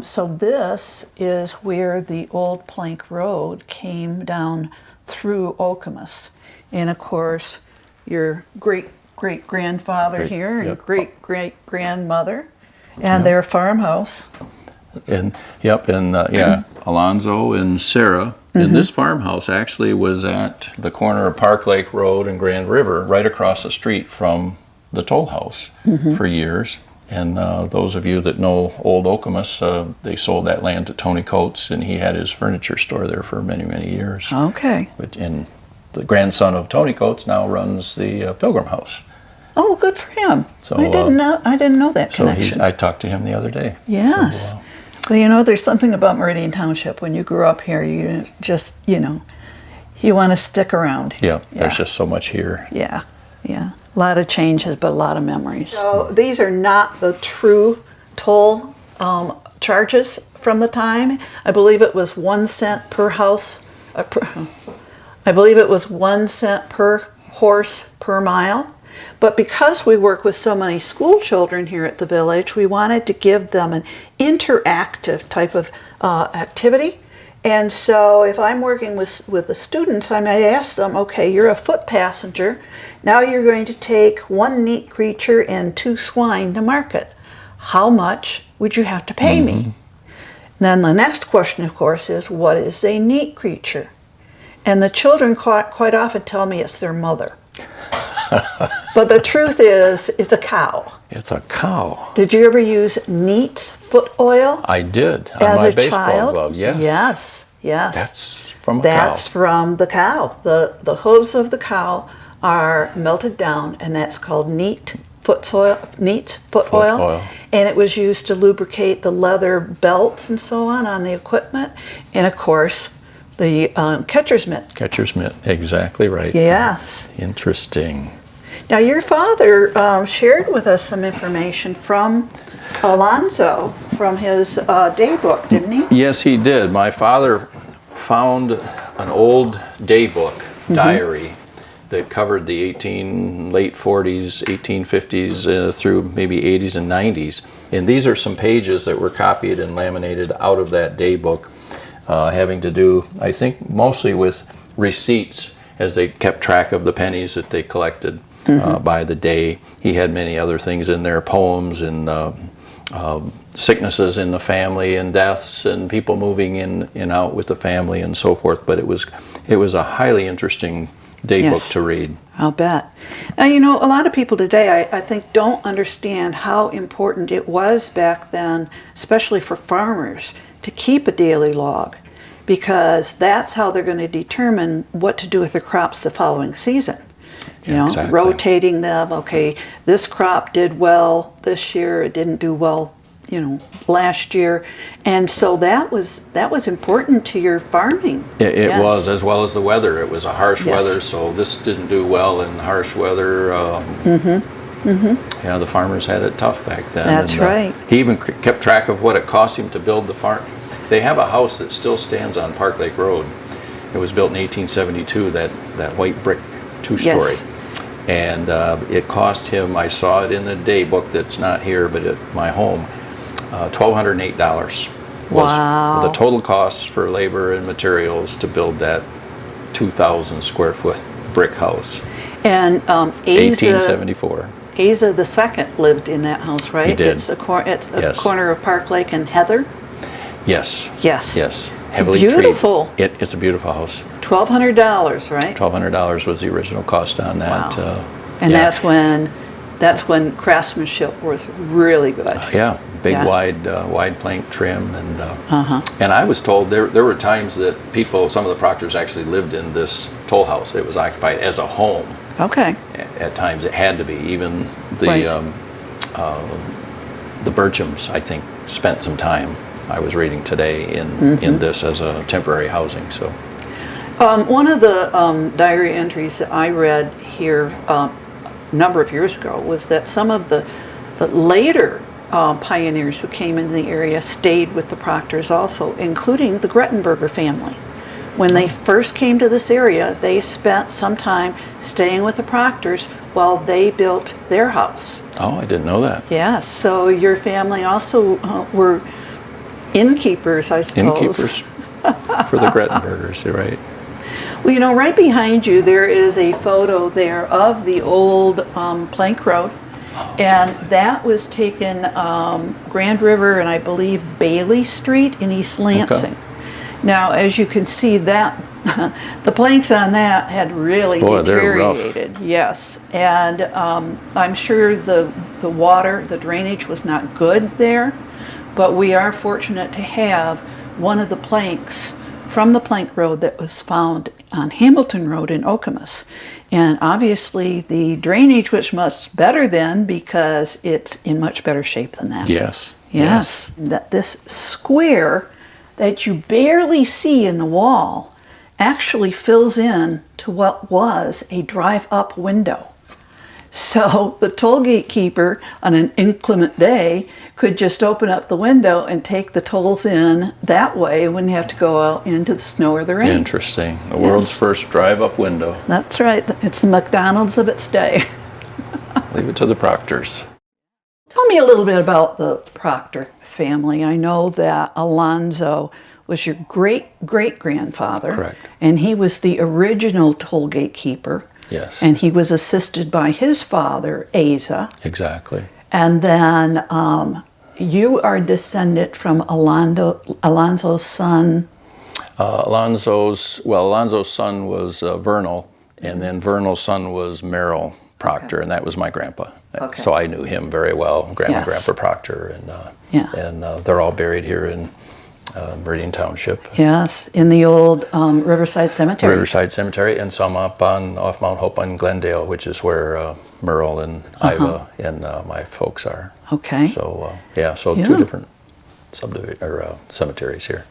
So this is where the old plank road came down through Okemos. And of course, your great-great-grandfather here and great-great-grandmother and their farmhouse. And yeah, Alonzo and Sarah. And this farmhouse actually was at the corner of Park Lake Road and Grand River, right across the street from the toll house for years. And those of you that know Old Okemos, they sold that land to Tony Coates, and he had his furniture store there for many, many years. Okay. And the grandson of Tony Coates now runs the Pilgrim House. Oh, good for him. So I didn't know that connection. I talked to him the other day. Yes. So, well, you know, there's something about Meridian Township. When you grew up here, you just, you want to stick around. Yeah, there's just so much here. Yeah. A lot of changes, but a lot of memories. So these are not the true toll charges from the time. I believe it was 1 cent per house. I believe it was 1 cent per horse per mile. But because we work with so many school children here at the village, we wanted to give them an interactive type of activity. And so if I'm working with the students, I might ask them, okay, you're a foot passenger. Now you're going to take 1 neat creature and 2 swine to market. How much would you have to pay me? Then the next question, of course, is what is a neat creature? And the children quite often tell me it's their mother. But the truth is, it's a cow. It's a cow. Did you ever use Neat's foot oil? I did on as my a baseball child? glove. Yes. Yes. That's from a That's cow. from the cow. The hooves of the cow are melted down, and that's called Neat's foot oil. And it was used to lubricate the leather belts and so on the equipment. And of course, the catcher's mitt. Catcher's mitt, exactly right. Yes. Interesting. Now, your father shared with us some information from Alonzo from his day book, didn't he? Yes, he did. My father found an old day book, diary, that covered the late 40s, 1850s through maybe 80s and 90s. And these are some pages that were copied and laminated out of that day book, having to do, I think, mostly with receipts, as they kept track of the pennies that they collected by the day. He had many other things in there, poems and sicknesses in the family and deaths and people moving in and out with the family and so forth. But it was a highly interesting day book to read. I'll bet. Now, you know, a lot of people today, I think, don't understand how important it was back then, especially for farmers, to keep a daily log, because that's how they're going to determine what to do with their crops the following season. You know, exactly. Rotating them. Okay, this crop did well this year, it didn't do well, last year. And so that was important to your farming. It was, as well as the weather. It was a harsh weather, so this didn't do well in harsh weather. Yeah, the farmers had it tough back then. That's right. He even kept track of what it cost him to build the farm. They have a house that still stands on Park Lake Road. It was built in 1872, that white brick 2-story. Yes. And it cost him, I saw it in the day book that's not here, but at my home, $1,208 was the total costs for labor and materials to build that 2,000 square foot brick house. And 1874. Asa the second lived in that house, right? He did. It's a corner of Park Lake and Heather. Yes. Yes. Yes. It's beautiful. It's a beautiful house. $1,200, right? $1,200 was the original cost on that. Wow. And that's when craftsmanship was really good. Yeah, big wide plank trim, and I was told there were times that some of the proctors actually lived in this toll house. It was occupied as a home. Okay. At times it had to be. Even the Burchams, I think, spent some time. I was reading today in this as a temporary housing. So, one of the diary entries that I read here a number of years ago was that some of the later pioneers who came into the area stayed with the Proctors also, including the Grettenberger family. When they first came to this area, they spent some time staying with the Proctors while they built their house. Oh, I didn't know that. Yes, so your family also were innkeepers, I suppose. Innkeepers for the Grettenbergers, you're right. Well, you know, right behind you there is a photo there of the old plank road, and that was taken Grand River and I believe Bailey Street in East Lansing. Okay. Now, as you can see, that the planks on that had really deteriorated. Yes, and I'm sure the water, the drainage was not good there, but we are fortunate to have one of the planks from the plank road that was found on Hamilton Road in Okemos. And obviously the drainage was much better then because it's in much better shape than that. Yes. Yes. That this square that you barely see in the wall actually fills in to what was a drive-up window. So the toll gate keeper on an inclement day could just open up the window and take the tolls in that way, wouldn't have to go out into the snow or the rain. Interesting. The world's first drive-up window. That's right. It's the McDonald's of its day. Leave it to the Proctors. Tell me a little bit about the Proctor family. I know that Alonzo was your great-great-grandfather. Correct. And he was the original toll gate keeper. Yes. And he was assisted by his father, Asa. Exactly. And then you are descendant from Alonzo's son. Alonzo's son was Vernal, and then Vernal's son was Merrill Proctor, and that was my grandpa. Okay. So I knew him very well, Yes. Grandpa Proctor, and they're all buried here in Meridian Township. Yes, in the old Riverside Cemetery. Riverside Cemetery, and some up off Mount Hope in Glendale, which is where Merle and Iva and my folks are. Okay. So so two different cemeteries here.